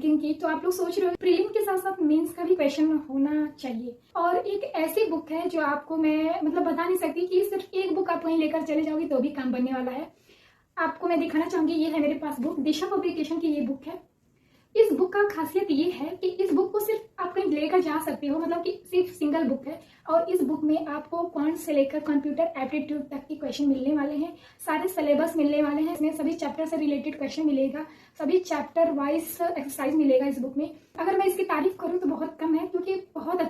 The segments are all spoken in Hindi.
बैंकिंग की, तो आप लोग सोच रहे हो प्रीलिम के साथ साथ मेंस का भी क्वेश्चन होना चाहिए। और एक ऐसी बुक है जो आपको मैं मतलब बता नहीं सकती कि सिर्फ एक बुक आप वहीं लेकर चले जाओगे तो भी काम बनने वाला है। आपको मैं दिखाना चाहूंगी, ये है मेरे पास बुक, दिशा पब्लिकेशन की ये बुक है। इस बुक का खासियत ये है कि इस बुक को सिर्फ आप कहीं लेकर जा सकते हो, मतलब कि सिर्फ सिंगल बुक है। और इस बुक में आपको क्वांट से लेकर कंप्यूटर एप्टीट्यूड तक के क्वेश्चन मिलने वाले हैं, सारे सिलेबस मिलने वाले हैं। इसमें सभी चैप्टर से रिलेटेड क्वेश्चन मिलेगा, सभी चैप्टर वाइज एक्सरसाइज मिलेगा इस बुक में। अगर मैं इसकी तारीफ करूँ तो बहुत कम है, क्योंकि बहुत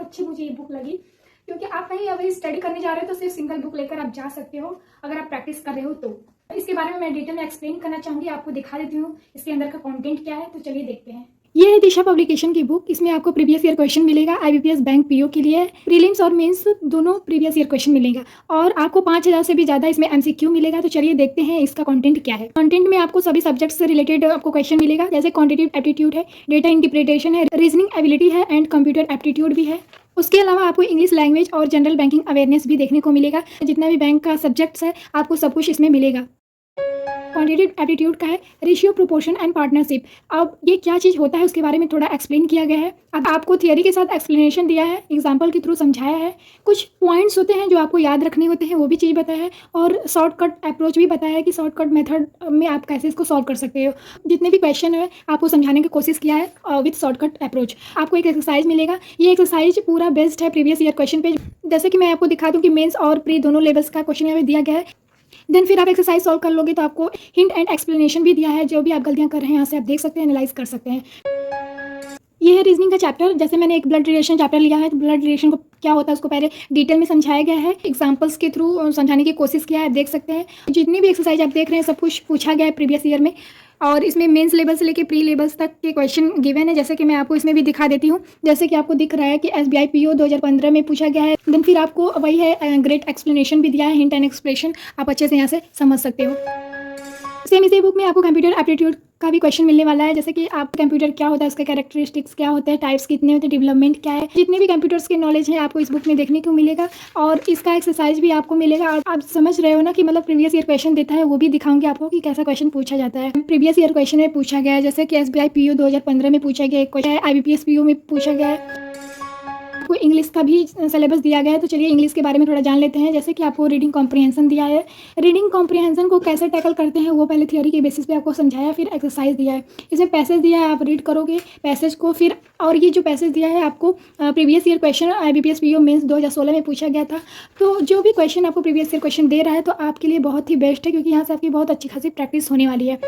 अच्छी मुझे ये बुक लगी। क्योंकि आप कहीं अभी स्टडी करने जा रहे हो तो सिर्फ सिंगल बुक लेकर आप जा सकते हो, अगर आप प्रैक्टिस कर रहे हो तो। इसके बारे में मैं डिटेल में एक्सप्लेन करना चाहूंगी, आपको दिखा देती हूँ इसके अंदर का कंटेंट क्या है। तो चलिए देखते हैं। ये है दिशा पब्लिकेशन की बुक। इसमें आपको प्रीवियस ईयर क्वेश्चन मिलेगा, आईबीपीएस बैंक पीओ के लिए प्रीलिम्स और मेंस दोनों प्रीवियस ईयर क्वेश्चन मिलेगा। और आपको 5000 से भी ज्यादा इसमें एमसीक्यू मिलेगा। तो चलिए देखते हैं इसका कंटेंट क्या है। कंटेंट में आपको सभी सब्जेक्ट से रिलेटेड आपको क्वेश्चन मिलेगा, जैसे क्वांटिटेटिव एप्टीट्यूड है, डेटा इंटरप्रिटेशन है, रीजनिंग एबिलिटी है एंड कंप्यूटर एप्टीट्यूड भी है। उसके अलावा आपको इंग्लिश लैंग्वेज और जनरल बैंकिंग अवेयरनेस भी देखने को मिलेगा। जितना भी बैंक का सब्जेक्ट्स है आपको सब कुछ इसमें मिलेगा। क्वांटिटेटिव एप्टीट्यूड का है रेशियो, प्रोपोर्शन एंड पार्टनरशिप। अब ये क्या चीज़ होता है उसके बारे में थोड़ा एक्सप्लेन किया गया है। अब आपको थियरी के साथ एक्सप्लेनेशन दिया है, एग्जांपल के थ्रू समझाया है। कुछ पॉइंट्स होते हैं जो आपको याद रखने होते हैं, वो भी चीज़ बताया है। और शॉर्टकट अप्रोच भी बताया है कि शॉर्टकट मेथड में आप कैसे इसको सॉल्व कर सकते हो। जितने भी क्वेश्चन है आपको समझाने की कोशिश किया है विथ शॉर्टकट अप्रोच। आपको एक एक्सरसाइज मिलेगा, ये एक्सरसाइज पूरा बेस्ड है प्रीवियस ईयर क्वेश्चन पे। जैसे कि मैं आपको दिखा दूँ कि मेन्स और प्री दोनों लेवल्स का क्वेश्चन यहाँ पे दिया गया है। देन फिर आप एक्सरसाइज सॉल्व कर लोगे तो आपको हिंट एंड एक्सप्लेनेशन भी दिया है। जो भी आप गलतियां कर रहे हैं यहाँ से आप देख सकते हैं, एनालाइज कर सकते हैं। ये है रीजनिंग का चैप्टर। जैसे मैंने एक ब्लड रिलेशन चैप्टर लिया है, तो ब्लड रिलेशन को क्या होता है उसको पहले डिटेल में समझाया गया है, एग्जांपल्स के थ्रू समझाने की कोशिश किया है, आप देख सकते हैं। जितनी भी एक्सरसाइज आप देख रहे हैं सब कुछ पूछा गया है प्रीवियस ईयर में। और इसमें मेंस लेवल से लेकर प्री लेवल्स तक के क्वेश्चन गिवन है, जैसे कि मैं आपको इसमें भी दिखा देती हूँ। जैसे कि आपको दिख रहा है कि एसबीआई पीओ 2015 में पूछा गया है। देन फिर आपको वही है ग्रेट एक्सप्लेनेशन भी दिया है, हिंट एंड एक्सप्लेनेशन आप अच्छे से यहाँ से समझ सकते हो। सेम इसी बुक में आपको कंप्यूटर एप्टीट्यूड का भी क्वेश्चन मिलने वाला है, जैसे कि आप कंप्यूटर क्या होता है, उसके कैरेक्टरिस्टिक्स क्या होते हैं, टाइप्स कितने होते हैं, डेवलपमेंट क्या है। जितने भी कंप्यूटर्स के नॉलेज है आपको इस बुक में देखने को मिलेगा। और इसका एक्सरसाइज भी आपको मिलेगा। और आप समझ रहे हो ना कि मतलब प्रीवियस ईयर क्वेश्चन देता है, वो भी दिखाऊंगी आपको कि कैसा क्वेश्चन पूछा जाता है। प्रीवियस ईयर क्वेश्चन में पूछा गया है, जैसे कि एसबीआई पीओ 2015 में पूछा गया एक क्वेश्चन है, आईबीपीएस पीओ में पूछा गया है। आपको इंग्लिश का भी सिलेबस दिया गया है। तो चलिए इंग्लिश के बारे में थोड़ा जान लेते हैं। जैसे कि आपको रीडिंग कॉम्प्रिहेंशन दिया है, रीडिंग कॉम्प्रिहेंशन को कैसे टैकल करते हैं वो पहले थियोरी के बेसिस पे आपको समझाया, फिर एक्सरसाइज दिया है। इसमें पैसेज दिया है, आप रीड करोगे पैसेज को फिर। और ये जो पैसेज दिया है आपको previous year question IBPS PO mains 2016 में पूछा गया था। तो जो भी क्वेश्चन आपको प्रीवियस ईयर क्वेश्चन दे रहा है तो आपके लिए बहुत ही बेस्ट है, क्योंकि यहाँ से आपकी बहुत अच्छी खासी प्रैक्टिस होने वाली है।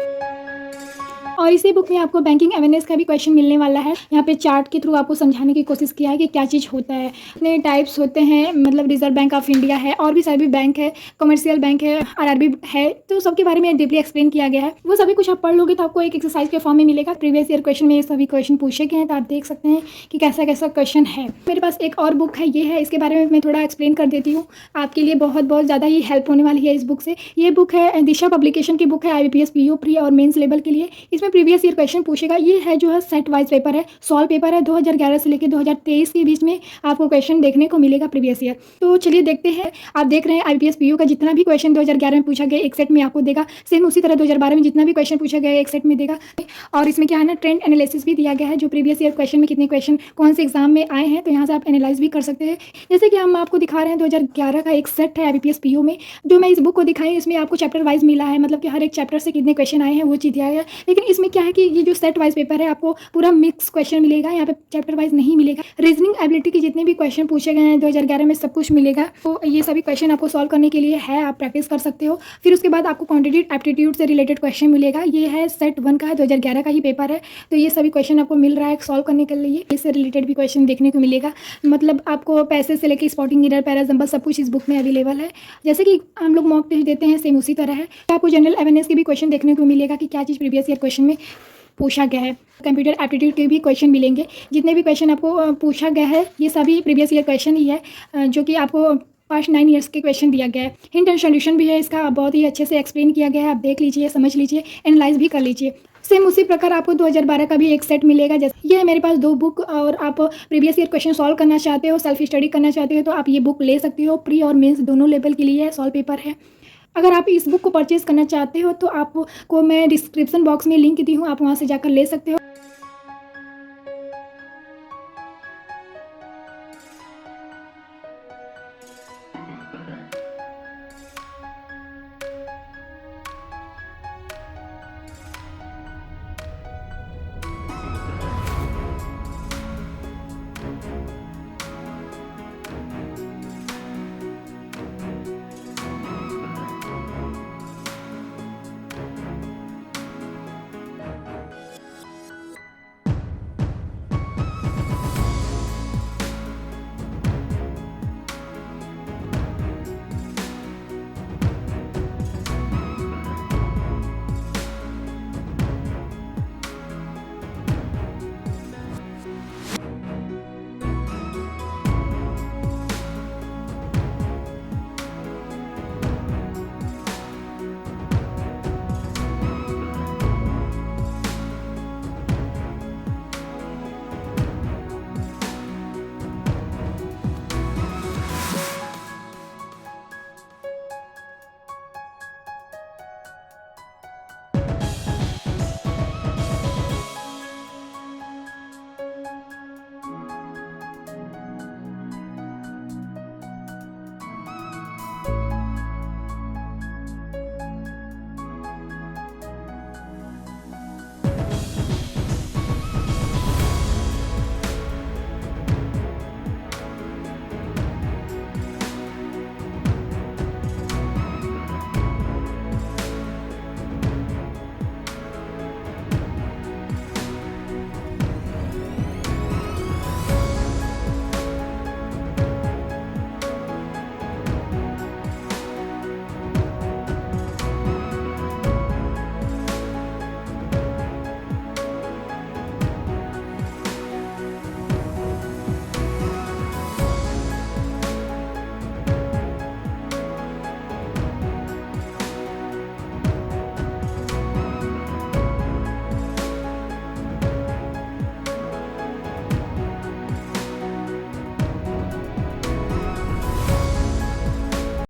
और इसी बुक में आपको बैंकिंग अवेयरनेस का भी क्वेश्चन मिलने वाला है। यहाँ पे चार्ट के थ्रू आपको समझाने की कोशिश किया है कि क्या चीज़ होता है, कितने टाइप्स होते हैं। मतलब रिजर्व बैंक ऑफ इंडिया है, और भी सभी बैंक है, कमर्शियल बैंक है, आरआरबी है, तो सबके बारे में डीपली एक्सप्लेन किया गया है। वो सभी कुछ आप पढ़ लोगे तो आपको एक एक्सरसाइज के फॉर्म में मिलेगा। प्रीवियस ईयर क्वेश्चन में ये सभी क्वेश्चन पूछे गए हैं, तो आप देख सकते हैं कि कैसा कैसा क्वेश्चन है। मेरे पास एक और बुक है, ये है, इसके बारे में मैं थोड़ा एक्सप्लेन कर देती हूँ। आपके लिए बहुत ज़्यादा ही हेल्प होने वाली है इस बुक से। ये बुक है दिशा पब्लिकेशन की बुक है, आईबीपीएस पीओ प्री और मेंस लेवल के लिए। इसमें प्रीवियस ईयर क्वेश्चन पूछेगा। ये है जो है सेट वाइज पेपर है, सॉल्व पेपर है। 2011 से लेकर 2023 के बीच में आपको क्वेश्चन देखने को मिलेगा प्रीवियस ईयर। तो चलिए देखते हैं। आप देख रहे हैं आईबीपीएस पीओ का जितना भी क्वेश्चन 2011 में पूछा गया एक सेट में आपको देगा, सेम उसी तरह 2012 में जितना भी क्वेश्चन पूछा गया एक सेट में देगा। और इसमें क्या है ना, ट्रेंड एनालिसिस भी दिया गया है, जो प्रीवियस ईयर क्वेश्चन में कितने क्वेश्चन कौन से एग्जाम में आए हैं, तो यहाँ से आप एनालाइज भी कर सकते हैं। जैसे कि हम आपको दिखा रहे हैं 2011 का एक सेट है आईबीपीएस पीओ में, जो मैं इस बुक को दिखाई, इसमें आपको चैप्टर वाइज मिला है, मतलब कि हर एक चैप्टर से कितने क्वेश्चन आए हैं वो चीज़ दिया गया है। लेकिन इसमें क्या है कि ये जो सेट वाइज पेपर है आपको पूरा मिक्स क्वेश्चन मिलेगा, यहाँ पे चैप्टर वाइज नहीं मिलेगा। रीजनिंग एबिलिटी के जितने भी क्वेश्चन पूछे गए हैं 2011 में सब कुछ मिलेगा। तो ये सभी क्वेश्चन आपको सॉल्व करने के लिए है, आप प्रैक्टिस कर सकते हो। फिर उसके बाद आपको क्वांटिटेटिव एप्टीट्यूड से रिलेटेड क्वेश्चन मिलेगा। ये है सेट 1 का है, 2011 का ही पेपर है। तो ये सभी क्वेश्चन आपको मिल रहा है सॉल्व करने के लिए। इससे रिलेटेड भी क्वेश्चन देखने को मिलेगा। मतलब आपको पैसे से लेकर स्पॉटिंग एरर, पैराजम्बल सब कुछ इस बुक में अवेलेबल है। जैसे कि हम लोग मॉक टेस्ट देते हैं सेम उसी तरह है। आपको जनरल अवेयरनेस के भी क्वेश्चन देखने को मिलेगा कि क्या चीज़ प्रीवियस ईयर क्वेश्चन में पूछा गया है। कंप्यूटर एप्टीट्यूड के भी क्वेश्चन मिलेंगे। जितने भी क्वेश्चन आपको पूछा गया है ये सभी प्रीवियस ईयर क्वेश्चन ही है, जो कि आपको पास्ट 9 ईयर्स के क्वेश्चन दिया गया है। हिंट एंड सॉल्यूशन भी है इसका, बहुत ही अच्छे से एक्सप्लेन किया गया है। आप देख लीजिए, समझ लीजिए, एनालाइज भी कर लीजिए। सेम उसी प्रकार आपको 2012 का भी एक सेट मिलेगा। जैसे ये है मेरे पास 2 बुक, और आप प्रीवियस ईयर क्वेश्चन सॉल्व करना चाहते हो, सेल्फ स्टडी करना चाहते हो, तो आप ये बुक ले सकते हो। प्री और मेंस दोनों लेवल के लिए सॉल्व पेपर है। अगर आप इस बुक को परचेज़ करना चाहते हो तो आपको मैं डिस्क्रिप्शन बॉक्स में लिंक दी हूँ, आप वहाँ से जाकर ले सकते हो।